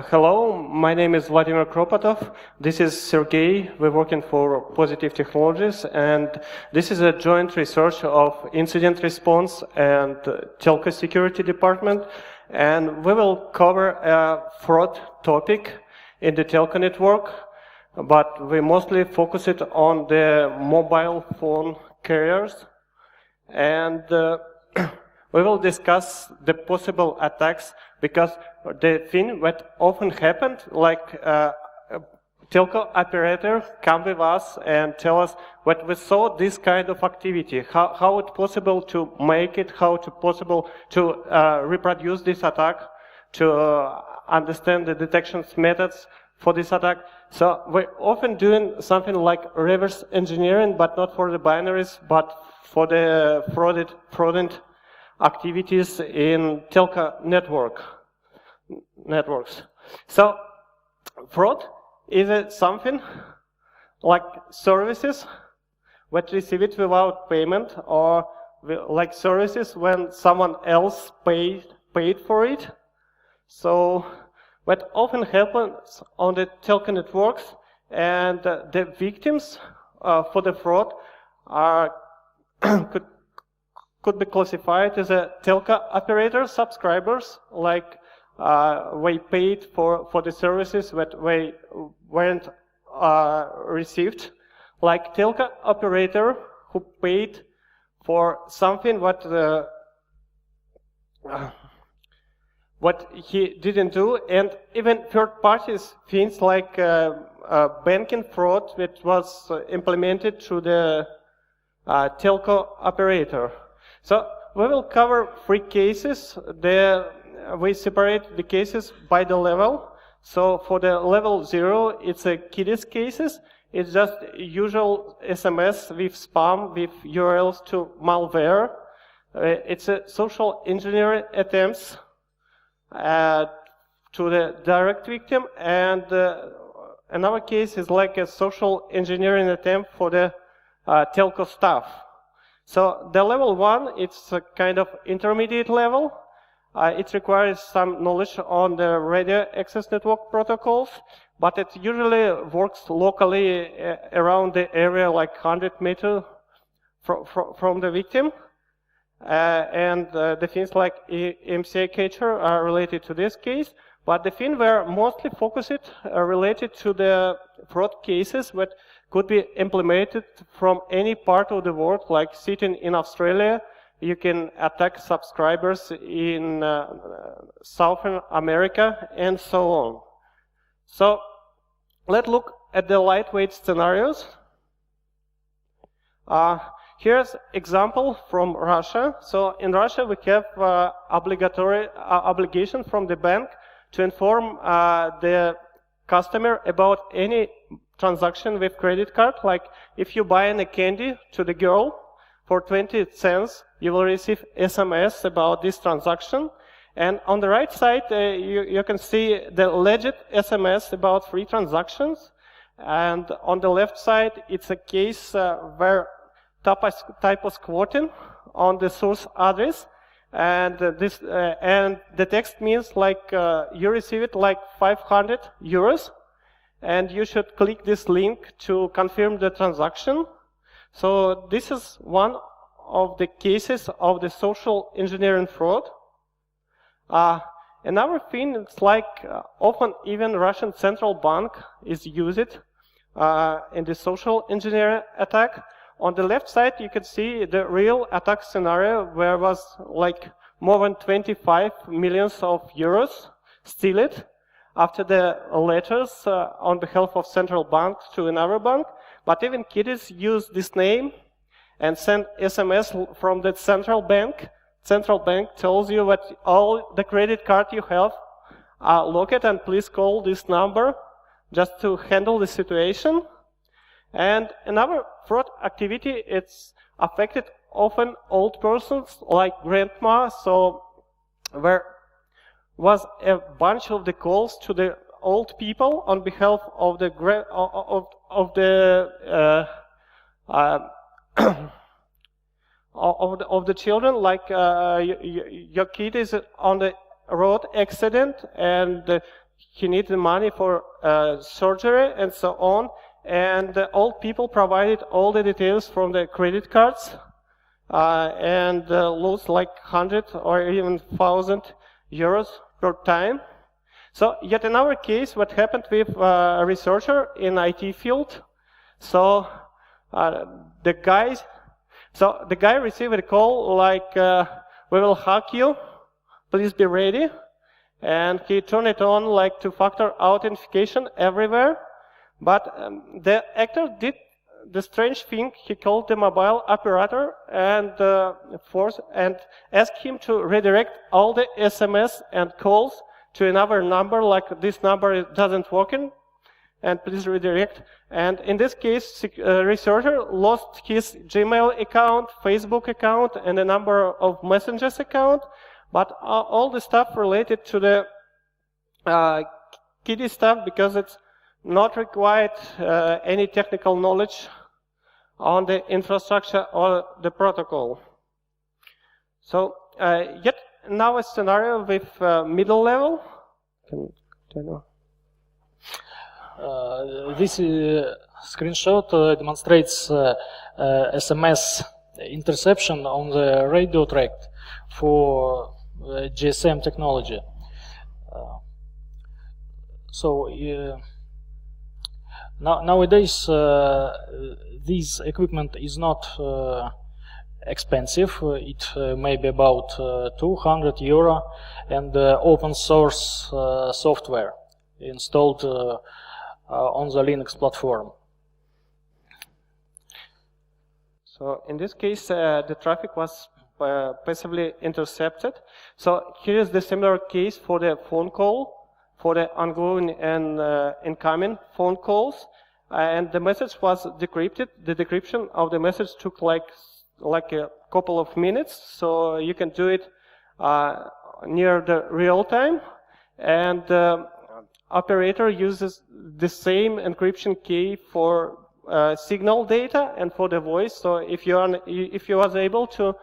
Hello, my name is Vladimir Kropotov. This is Sergey. We're working for Positive Technologies, and this is a joint research of incident response and telco security department. And we will cover a fraud topic in the telco network, but we mostly focus it on the mobile phone carriers. And we will discuss the possible attacks, because the thing that often happened, like a telco operator come with us and tell us that we saw this kind of activity, how it's possible to make it, how it's possible to reproduce this attack, to understand the detection methods for this attack. So we're often doing something like reverse engineering, but not for the binaries, but for the fraudulent activities in telco networks. So fraud is something like services that receive it without payment, or like services when someone else paid for it. So what often happens on the telco networks, and the victims for the fraud are could be classified as a telco operator subscribers, like we paid for the services that they weren't received, like telco operator who paid for something what he didn't do, and even third parties, things like banking fraud that was implemented through the telco operator. So we will cover 3 cases. We separate the cases by the level. So for the level 0, it's a kiddies cases. It's just usual SMS with spam, with URLs to malware. It's a social engineering attempts to the direct victim, and another case is like a social engineering attempt for the telco staff. So the level 1, it's a kind of intermediate level. It requires some knowledge on the radio access network protocols, but it usually works locally around the area, like 100 meters from the victim. And the things like MCA catcher are related to this case, but the thing we're mostly focused related to the fraud cases that could be implemented from any part of the world, like sitting in Australia. You can attack subscribers in Southern America, and so on. So let's look at the lightweight scenarios. Here's example from Russia. So in Russia, we have obligatory obligation from the bank to inform the customer about any transaction with credit card. Like if you buy a candy to the girl for 20 cents, you will receive SMS about this transaction. And on the right side, you can see the legit SMS about 3 transactions. And on the left side, it's a case where type was quoting on the source address. And and the text means like you receive it like 500 euros, and you should click this link to confirm the transaction. So this is one of the cases of the social engineering fraud. Another thing, it's like often even Russian central bank is used in the social engineering attack. On the left side, you can see the real attack scenario where was like more than 25 million euros stolen after the letters on behalf of central bank to another bank. But even kiddies use this name and send SMS from the central bank. Central bank tells you that all the credit card you have are locked, and please call this number just to handle the situation. And another fraud activity, it's affected often old persons like grandma. So there was a bunch of the calls to the old people on behalf of the of the children, like your kid is on the road accident, and he needed money for surgery and so on. And the old people provided all the details from the credit cards and lose like 100 or even 1,000 euros per time. So yet in our case, what happened with a researcher in IT field, so the guy received a call like, we will hack you, please be ready. And he turned it on like two-factor authentication everywhere. But the actor did the strange thing. He called the mobile operator and asked him to redirect all the SMS and calls to another number, like this number doesn't work, and please redirect. And in this case, researcher lost his Gmail account, Facebook account, and a number of messengers account, but all the stuff related to the kiddie stuff, because it's not required any technical knowledge on the infrastructure or the protocol. So yet now a scenario with middle level. This screenshot demonstrates SMS interception on the radio tract for GSM technology. Nowadays, this equipment is not expensive. It may be about 200 euro, and open source software installed on the Linux platform. So in this case, the traffic was passively intercepted. So here is the similar case for the phone call, for the ongoing and incoming phone calls, and the message was decrypted. The decryption of the message took like a couple of minutes, so you can do it near the real time, and operator uses the same encryption key for signal data and for the voice. So if you was able to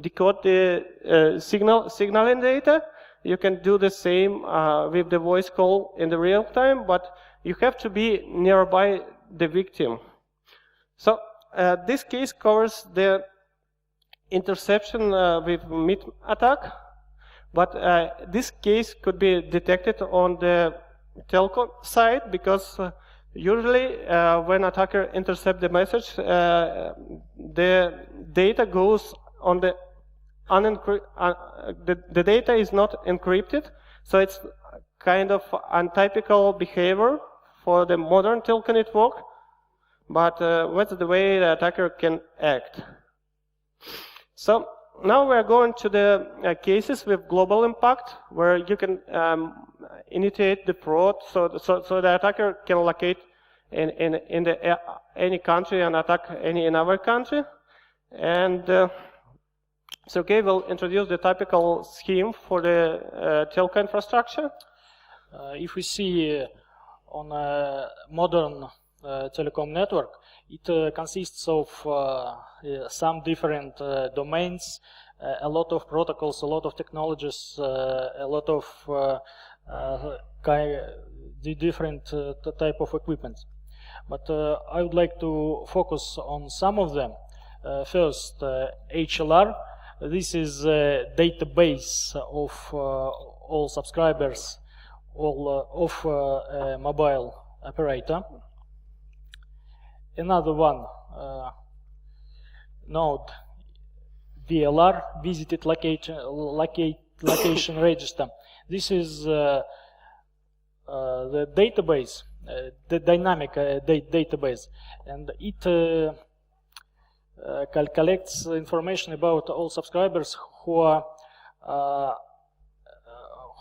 decode the signaling data, you can do the same with the voice call in the real time, but you have to be nearby the victim. So this case covers the interception with mid attack, but this case could be detected on the telco side, because usually when attacker intercepts the message, the data goes on the the data is not encrypted, so it's kind of untypical behavior for the modern telco network, but that's the way the attacker can act. So now we're going to the cases with global impact, where you can initiate the fraud, so the attacker can locate in any country and attack any another country. And Sergey will introduce the typical scheme for the telco infrastructure. If we see on a modern telecom network, it consists of some different domains, a lot of protocols, a lot of technologies, a lot of different type of equipment. But I would like to focus on some of them. First, HLR. This is a database of all subscribers of a mobile operator. Another one, node VLR, visited location register. This is the database, the dynamic database, and it collects information about all subscribers who are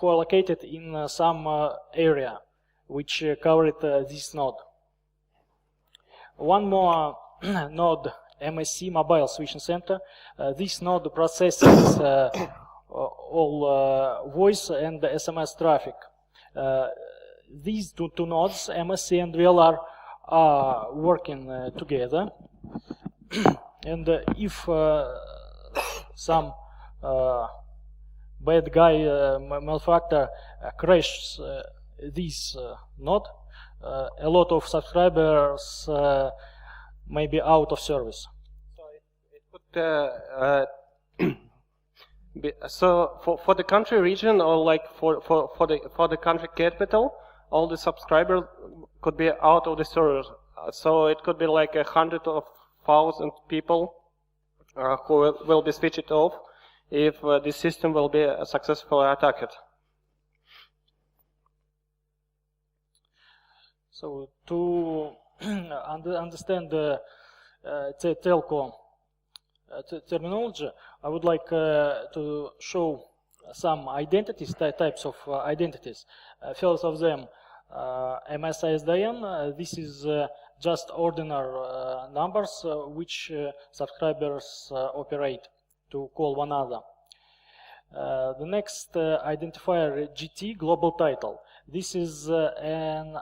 located in some area which covered this node. One more node, MSC, Mobile Switching Center. This node processes all voice and SMS traffic. These two nodes, MSC and VLR, are working together. And if some bad guy malefactor crashes this node, a lot of subscribers may be out of service. So it could so for the country region, or like for the country capital, all the subscribers could be out of the server. So it could be like 100,000 people who will be switched off if the system will be successfully attacked. So to understand the telco terminology, I would like to show some identities, types of identities. First of them, MS-ISDN. This is just ordinary numbers which subscribers operate to call one another. The next identifier, GT, global title. This is an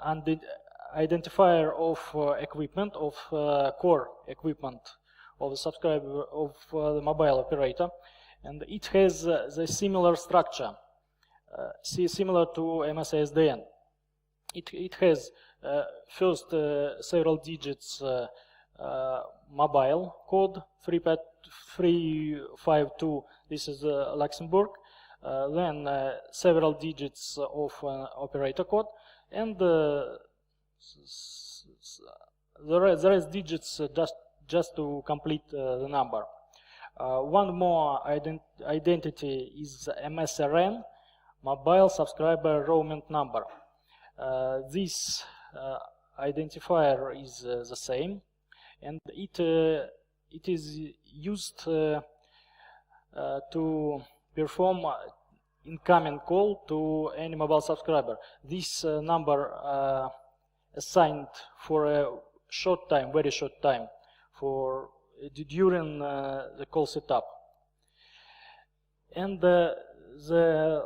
identifier of equipment, of core equipment of the subscriber, of the mobile operator, and it has the similar structure, similar to MS-ISDN. It has first several digits mobile code, 352, this is Luxembourg, then several digits of operator code, and the rest digits just to complete the number. One more identity is MSRN, mobile subscriber roaming number. This identifier is the same, and it is used to perform incoming call to any mobile subscriber. This number assigned for a short time, very short time, for during the call setup. And the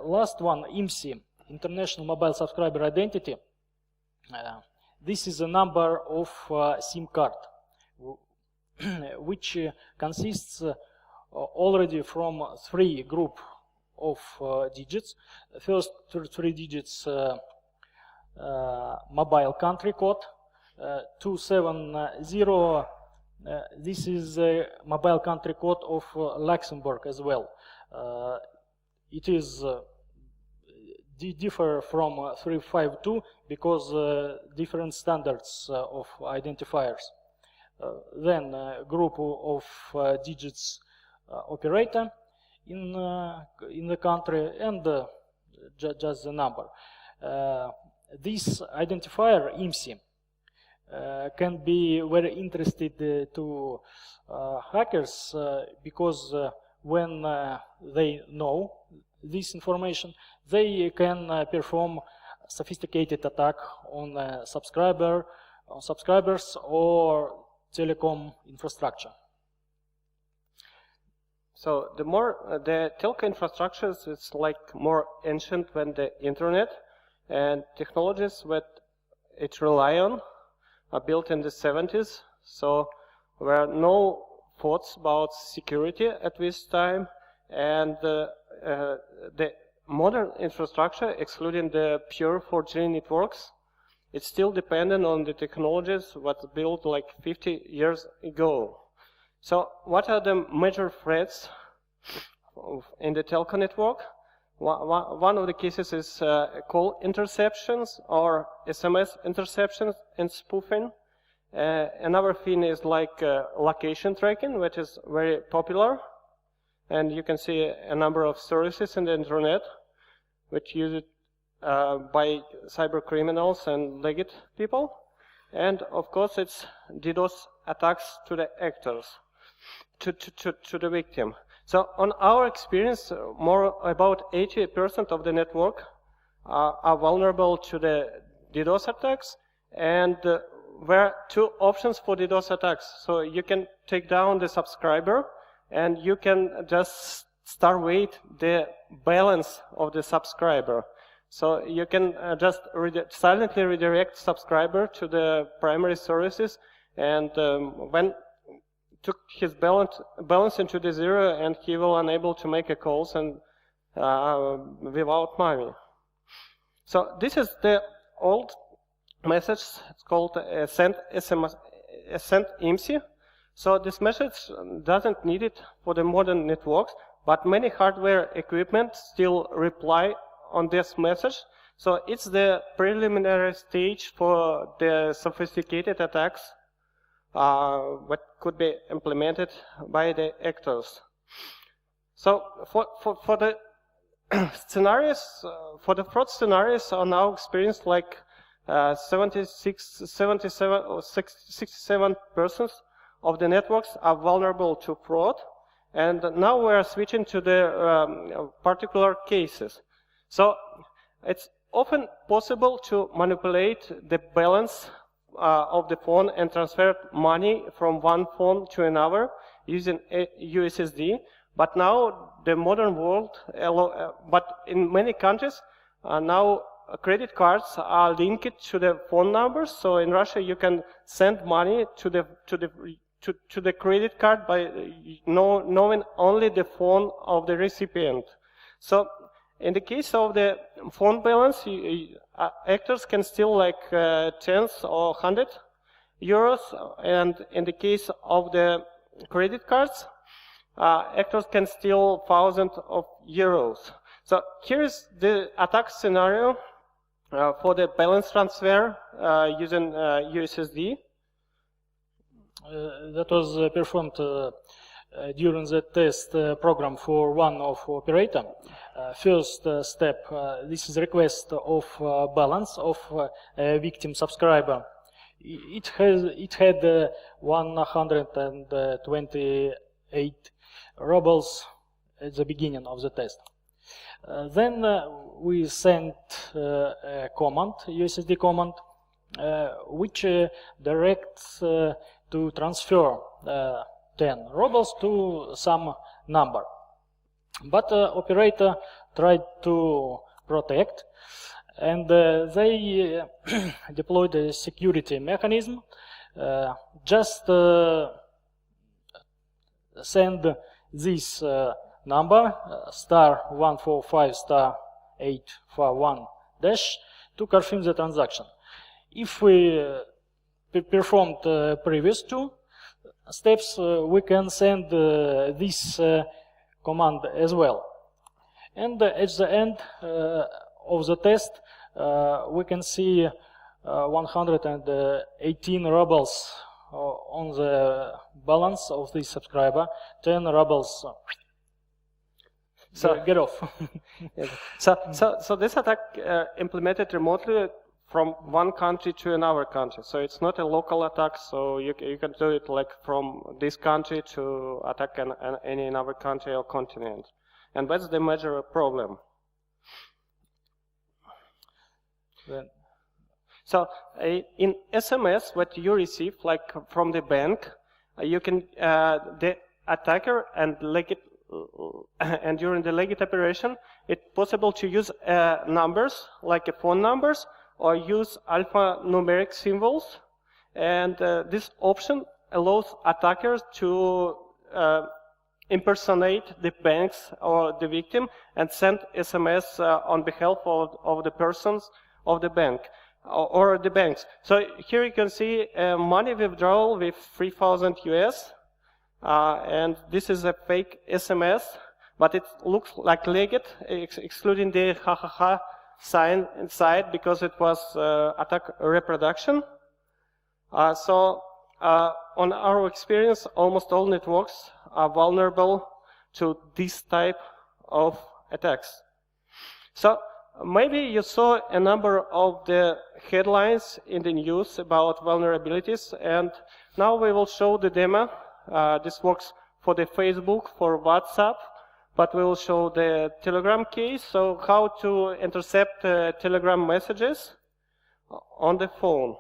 last one, IMSI, International Mobile Subscriber Identity. This is a number of SIM card, which consists already from 3 group of digits. First 3 digits mobile country code, 270. This is a mobile country code of Luxembourg as well. It is differ from 352 because different standards of identifiers. Then group of digits operator in the country, and just the number. This identifier IMSI can be very interested to hackers because when they know this information, they can perform sophisticated attack on subscribers or telecom infrastructure. So the telco infrastructures is like more ancient than the internet, and technologies that it rely on are built in the 70s. So there were no thoughts about security at this time, and the modern infrastructure, excluding the pure 4G networks, it's still dependent on the technologies that were built like 50 years ago. So what are the major threats in the telco network? One of the cases is call interceptions or SMS interceptions and spoofing. Another thing is like location tracking, which is very popular. And you can see a number of services in the internet which use it by cyber criminals and legged people. And of course it's DDoS attacks to the actors, to the victim. So on our experience, more about 80% of the network are vulnerable to the DDoS attacks, and there are 2 options for DDoS attacks. So you can take down the subscriber, and you can just starvate the balance of the subscriber. So you can just silently redirect subscriber to the primary services, and when took his balance into the 0, and he will unable to make a calls and without money. So this is the old message. It's called send SMS, send IMSI. So this message doesn't need it for the modern networks, but many hardware equipment still reply on this message. So it's the preliminary stage for the sophisticated attacks what could be implemented by the actors. So for the scenarios, for the fraud scenarios are now experienced like 67% of the networks are vulnerable to fraud. And now we are switching to the particular cases. So it's often possible to manipulate the balance of the phone and transfer money from one phone to another using a USSD. But now the modern world, but in many countries, now credit cards are linked to the phone numbers. So in Russia, you can send money to the credit card by knowing only the phone of the recipient. So in the case of the phone balance, actors can steal like tens or 100 euros, and in the case of the credit cards, actors can steal thousands of euros. So here is the attack scenario for the balance transfer using USSD. That was performed during the test program for one of operator. First step, this is request of balance of a victim subscriber. It had 128 rubles at the beginning of the test. Then we sent a command, USSD command, which directs to transfer 10 rubles to some number. But operator tried to protect, and they deployed a security mechanism. Just send this number *145*841# to confirm the transaction. If we performed previous two steps, we can send this command as well. And at the end of the test, we can see 118 rubles on the balance of the subscriber, 10 rubles. So get off. So this attack implemented remotely from one country to another country. So it's not a local attack. So you can do it like from this country to attack any another country or continent, and that's the major problem. Then. So in SMS, what you receive, like from the bank, you can the attacker and and during the legit operation, it's possible to use numbers like phone numbers or use alphanumeric symbols, and this option allows attackers to impersonate the banks or the victim and send SMS on behalf of the persons of the bank or the banks. So here you can see money withdrawal with 3,000 US, and this is a fake SMS, but it looks like legit, excluding the ha sign inside because it was attack reproduction. So on our experience, almost all networks are vulnerable to this type of attacks. So maybe you saw a number of the headlines in the news about vulnerabilities, and now we will show the demo. This works for the Facebook, for WhatsApp, but we will show the Telegram case, so how to intercept Telegram messages on the phone.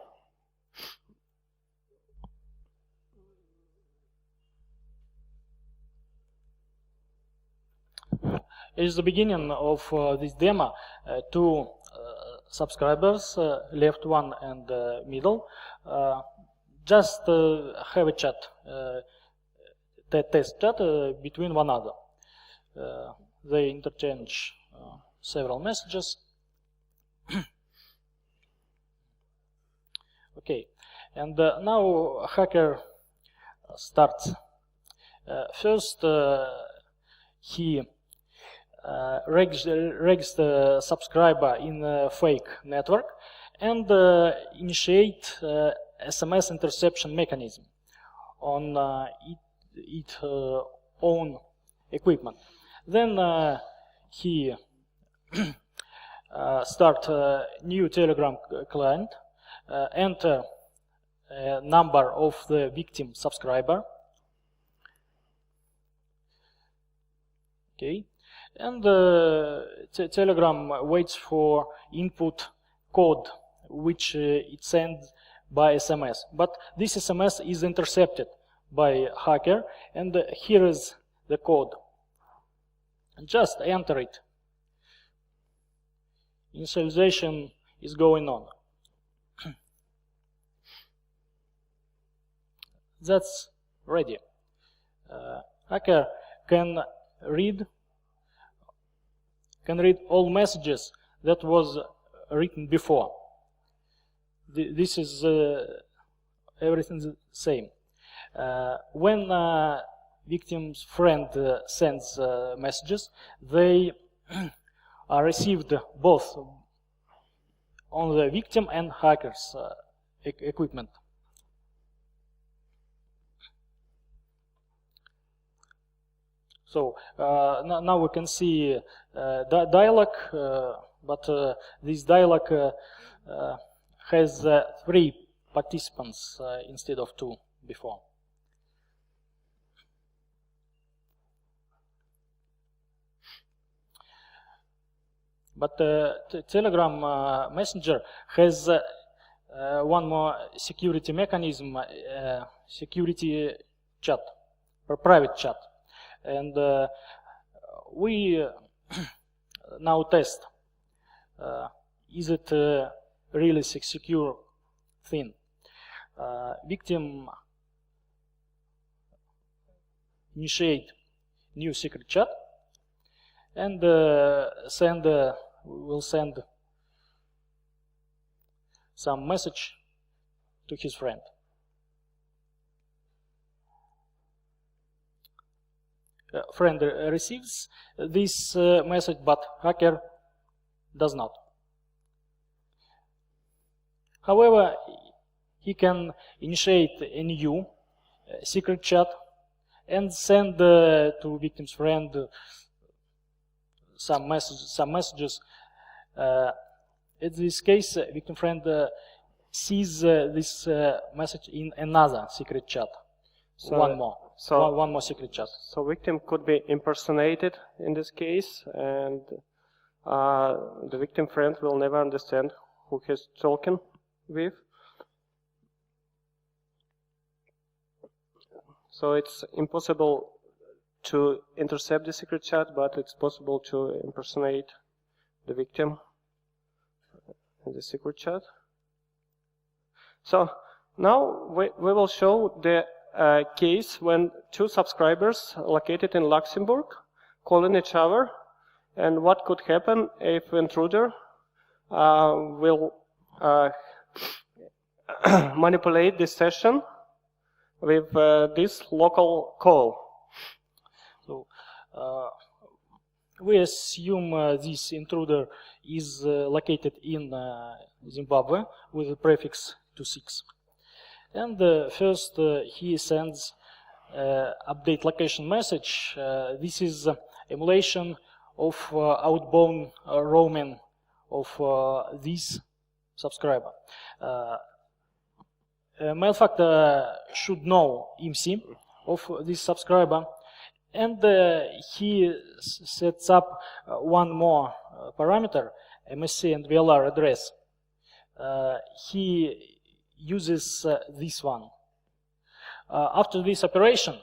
At the beginning of this demo, two subscribers, left one and middle, just have a chat, test chat between one another. they interchange several messages. Okay, and now hacker starts. First, he registers the subscriber in a fake network and initiate SMS interception mechanism on its own equipment. Then he start a new Telegram client, enter a number of the victim subscriber. Okay, and Telegram waits for input code which it sends by SMS. But this SMS is intercepted by hacker, and here is the code. Just enter it. Initialization is going on. That's ready. Hacker can read all messages that was written before. This is everything the same. When victim's friend sends messages, they are received both on the victim and hacker's equipment. So now we can see dialogue, but this dialogue has 3 participants instead of 2 before. But Telegram Messenger has one more security mechanism, security chat, or private chat. And we now test, is it really secure thing? Victim initiate new secret chat and will send some message to his friend. Friend receives this message, but hacker does not. However, he can initiate a new secret chat and send to victim's friend some messages. In this case, victim friend sees this message in another secret chat. So one more secret chat. So victim could be impersonated in this case, and the victim friend will never understand who he's talking with. So it's impossible to intercept the secret chat, but it's possible to impersonate the victim in the secret chat. So now we will show the case when 2 subscribers located in Luxembourg calling each other, and what could happen if intruder will manipulate this session with this local call. So we assume this intruder is located in Zimbabwe with the prefix 26. And first he sends update location message. This is emulation of outbound roaming of this subscriber. Malefactor should know IMSI of this subscriber, and he sets up one more parameter, MSC and VLR address. He uses this one. After this operation,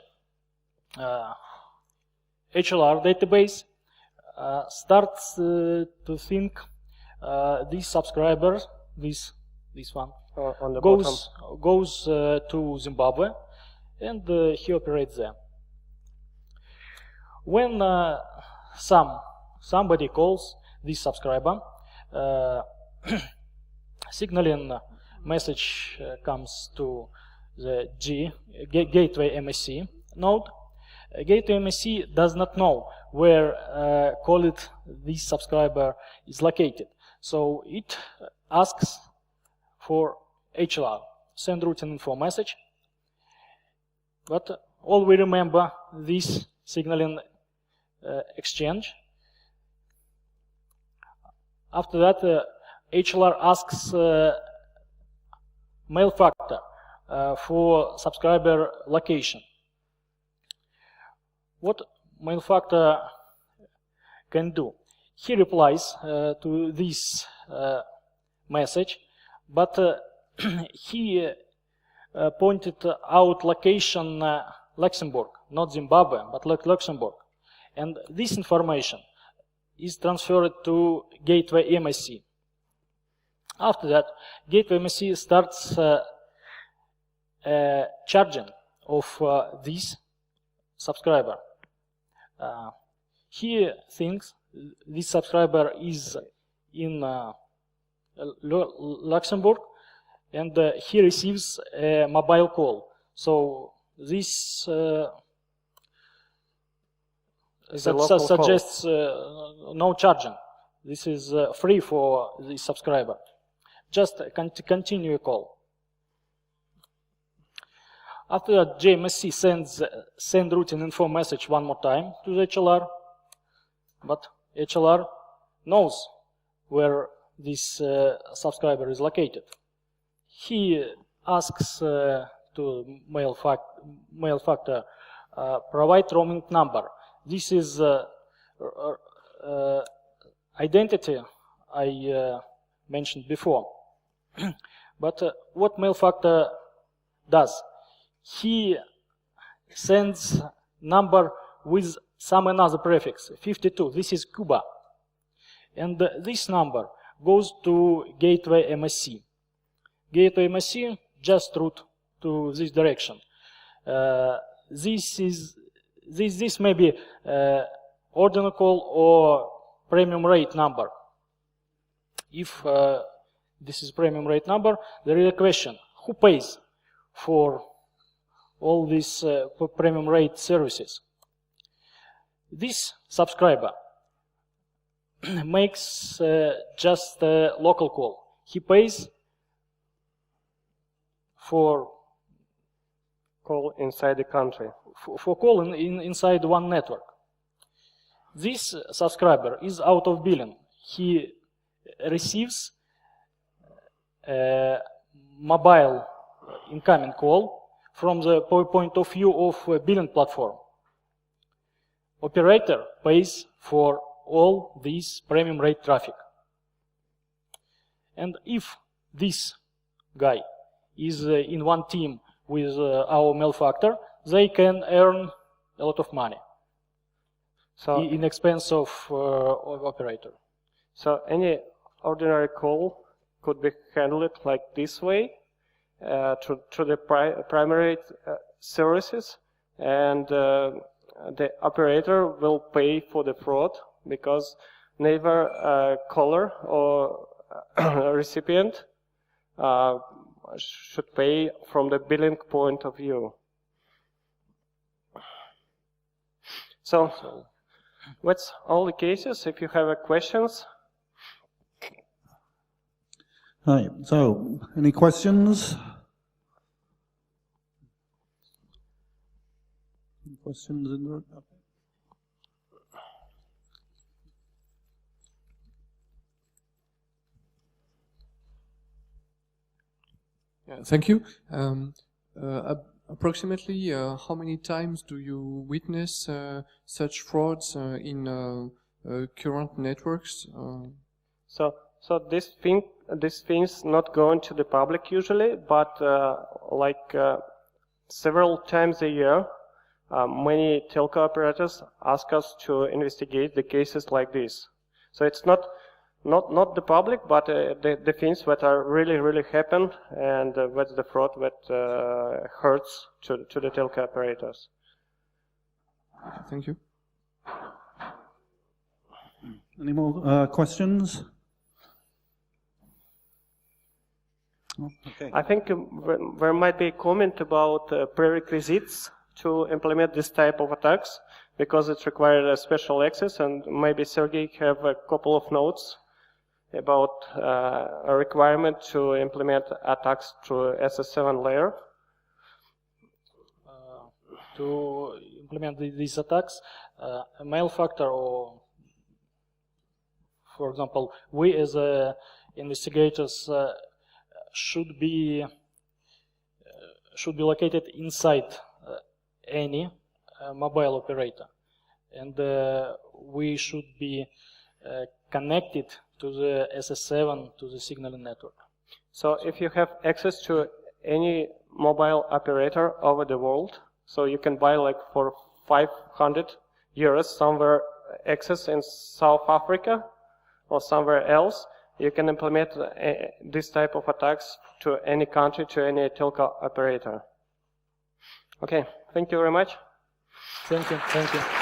HLR database starts to think this subscriber, this one, on the goes to Zimbabwe, and he operates there. When somebody calls this subscriber, signaling message comes to the gateway MSC node. Gateway MSC does not know where this subscriber is located, so it asks for HLR, send routing info message. But all we remember this signaling exchange. After that, HLR asks mail factor for subscriber location. What mail factor can do? He replies to this message, but he pointed out location Luxembourg, not Zimbabwe, but Luxembourg. And this information is transferred to gateway MSC. After that, gateway MSC starts charging of this subscriber. He thinks this subscriber is in Luxembourg, and he receives a mobile call. So this suggests no charging. This is free for the subscriber. Just continue a call. After that, JMSC send routing info message one more time to the HLR, but HLR knows where this subscriber is located. He asks to mail factor provide roaming number. This is identity I mentioned before. But what mail factor does? He sends number with some another prefix, 52. This is Cuba. And this number goes to gateway MSC. Gateway MSC just route to this direction. This may be ordinary call or premium rate number. If this is premium rate number, there is a question: who pays for all these premium rate services? This subscriber makes just a local call. He pays for call inside the country. For call inside one network. This subscriber is out of billing. He receives a mobile incoming call from the point of view of a billing platform. Operator pays for all this premium rate traffic. And if this guy is in one team with our mail factor, they can earn a lot of money. So in expense of operator. So any ordinary call could be handled like this way to the primary services, and the operator will pay for the fraud, because neither caller or recipient should pay from the billing point of view. So that's all the cases. If you have questions. Hi. So, any questions? Any questions in the room? Okay. Yeah, thank you. Approximately how many times do you witness such frauds in current networks? So this thing's not going to the public usually, but several times a year, many telco operators ask us to investigate the cases like this. So it's not the public, but the things that are really happen, and that's the fraud that hurts to the telco operators. Thank you. Any more questions? Oh, okay. I think there might be a comment about prerequisites to implement this type of attacks, because it requires a special access, and maybe Sergey have a couple of notes about a requirement to implement attacks through SS7 layer. To implement these attacks, a malefactor, or for example, we as investigators should be located inside any mobile operator, and we should be connected to the SS7, to the signaling network. So if you have access to any mobile operator over the world, so you can buy like for 500 euros somewhere access in South Africa or somewhere else, you can implement this type of attacks to any country, to any telco operator. Okay, thank you very much. Thank you.